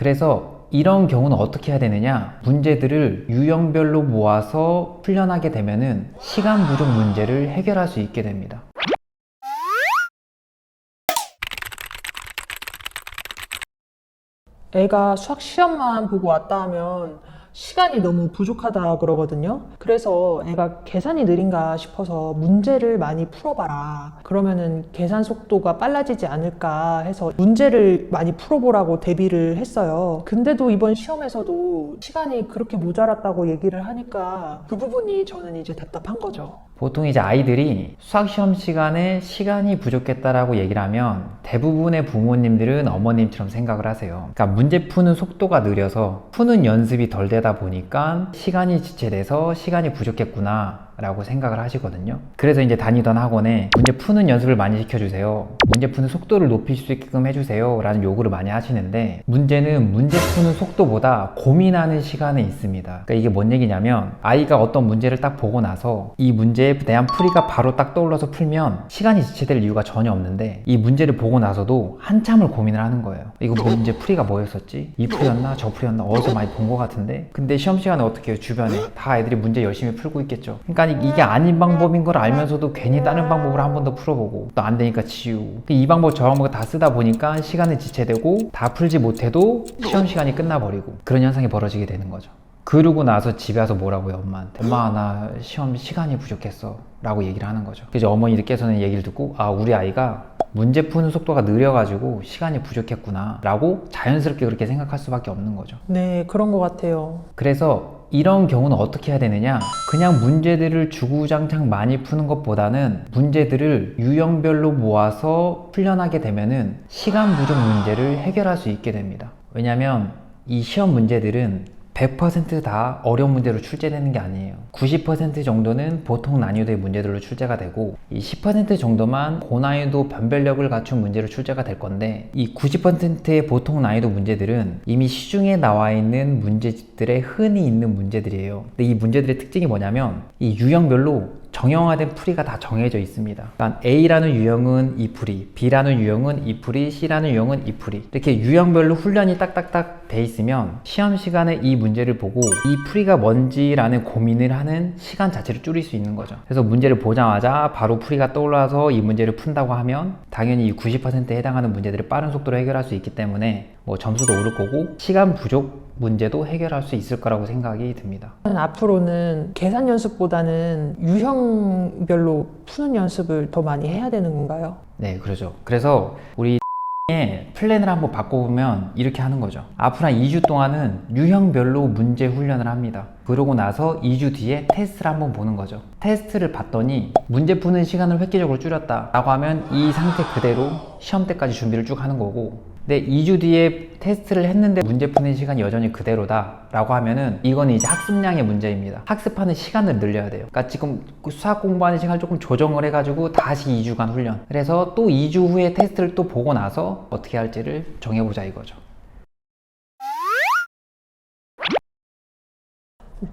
그래서 이런 경우는 어떻게 해야 되느냐? 문제들을 유형별로 모아서 풀려나게 되면은 시간 부족 문제를 해결할 수 있게 됩니다. 애가 수학 시험만 보고 왔다 하면 시간이 너무 부족하다 그러거든요. 그래서 애가 계산이 느린가 싶어서 문제를 많이 풀어봐라. 그러면은 계산 속도가 빨라지지 않을까 해서 문제를 많이 풀어보라고 대비를 했어요. 근데도 이번 시험에서도 시간이 그렇게 모자랐다고 얘기를 하니까 그 부분이 저는 이제 답답한 거죠. 보통 이제 아이들이 수학시험 시간에 시간이 부족했다라고 얘기를 하면 대부분의 부모님들은 어머님처럼 생각을 하세요. 그러니까 문제 푸는 속도가 느려서 푸는 연습이 덜 되다 보니까 시간이 지체돼서 시간이 부족했구나 라고 생각을 하시거든요. 그래서 이제 다니던 학원에 문제 푸는 연습을 많이 시켜주세요. 문제 푸는 속도를 높일 수 있게끔 해주세요 라는 요구를 많이 하시는데, 문제는 문제 푸는 속도보다 고민하는 시간에 있습니다. 그러니까 이게 뭔 얘기냐면, 아이가 어떤 문제를 딱 보고 나서 이 문제에 대한 풀이가 바로 딱 떠올라서 풀면 시간이 지체될 이유가 전혀 없는데, 이 문제를 보고 나서도 한참을 고민을 하는 거예요. 이거 문제 풀이가 뭐였었지? 이 풀이였나? 저 풀이였나? 어디서 많이 본 것 같은데? 근데 시험 시간에 어떻게 해요? 주변에 다 애들이 문제 열심히 풀고 있겠죠. 그러니까 이게 아닌 방법인 걸 알면서도 괜히 다른 방법으로 한 번 더 풀어보고, 또 안 되니까 지우고, 이 방법 저 방법 다 쓰다 보니까 시간이 지체되고 다 풀지 못해도 시험 시간이 끝나버리고, 그런 현상이 벌어지게 되는 거죠. 그러고 나서 집에 와서 뭐라고 해요? 엄마한테. 엄마, 나 시험 시간이 부족했어 라고 얘기를 하는 거죠. 그래서 어머니들께서는 얘기를 듣고, 아, 우리 아이가 문제 푸는 속도가 느려가지고 시간이 부족했구나 라고 자연스럽게 그렇게 생각할 수밖에 없는 거죠. 네, 그런 것 같아요. 그래서 이런 경우는 어떻게 해야 되느냐? 그냥 문제들을 주구장창 많이 푸는 것보다는 문제들을 유형별로 모아서 풀려나게 되면은 시간 부족 문제를 해결할 수 있게 됩니다. 왜냐면 이 시험 문제들은 100% 어려운 문제로 출제되는 게 아니에요. 90% 정도는 보통 난이도의 문제들로 출제가 되고, 이 10% 정도만 고난이도 변별력을 갖춘 문제로 출제가 될 건데, 이 90%의 보통 난이도 문제들은 이미 시중에 나와 있는 문제집들에 흔히 있는 문제들이에요. 근데 이 문제들의 특징이 뭐냐면, 이 유형별로 정형화된 풀이가 다 정해져 있습니다. 그러니까 A라는 유형은 이 풀이, B라는 유형은 이 풀이, C라는 유형은 이 풀이, 이렇게 유형별로 훈련이 딱딱딱 돼 있으면 시험 시간에 이 문제를 보고 이 풀이가 뭔지라는 고민을 하는 시간 자체를 줄일 수 있는 거죠. 그래서 문제를 보자마자 바로 풀이가 떠올라서 이 문제를 푼다고 하면 당연히 이 90%에 해당하는 문제들을 빠른 속도로 해결할 수 있기 때문에 뭐 점수도 오를 거고 시간 부족 문제도 해결할 수 있을 거라고 생각이 듭니다. 앞으로는 계산 연습보다는 유형별로 푸는 연습을 더 많이 해야 되는 건가요? 네, 그러죠. 그래서 우리 플랜을 한번 바꿔보면 이렇게 하는 거죠. 앞으로 한 2주 동안은 유형별로 문제 훈련을 합니다. 그러고 나서 2주 뒤에 테스트를 한번 보는 거죠. 테스트를 봤더니 문제 푸는 시간을 획기적으로 줄였다 라고 하면 이 상태 그대로 시험 때까지 준비를 쭉 하는 거고, 근데 2주 뒤에 테스트를 했는데 문제 푸는 시간이 여전히 그대로다 라고 하면은 이거는 이제 학습량의 문제입니다. 학습하는 시간을 늘려야 돼요. 그러니까 지금 수학 공부하는 시간을 조금 조정을 해가지고 다시 2주간 훈련, 그래서 또 2주 후에 테스트를 또 보고 나서 어떻게 할지를 정해보자 이거죠.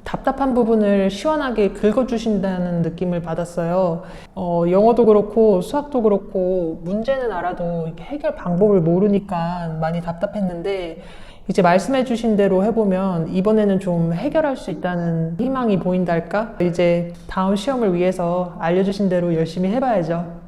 답답한 부분을 시원하게 긁어주신다는 느낌을 받았어요. 영어도 그렇고 수학도 그렇고 문제는 알아도 이렇게 해결 방법을 모르니까 많이 답답했는데, 이제 말씀해주신 대로 해보면 이번에는 좀 해결할 수 있다는 희망이 보인달까? 이제 다음 시험을 위해서 알려주신 대로 열심히 해봐야죠.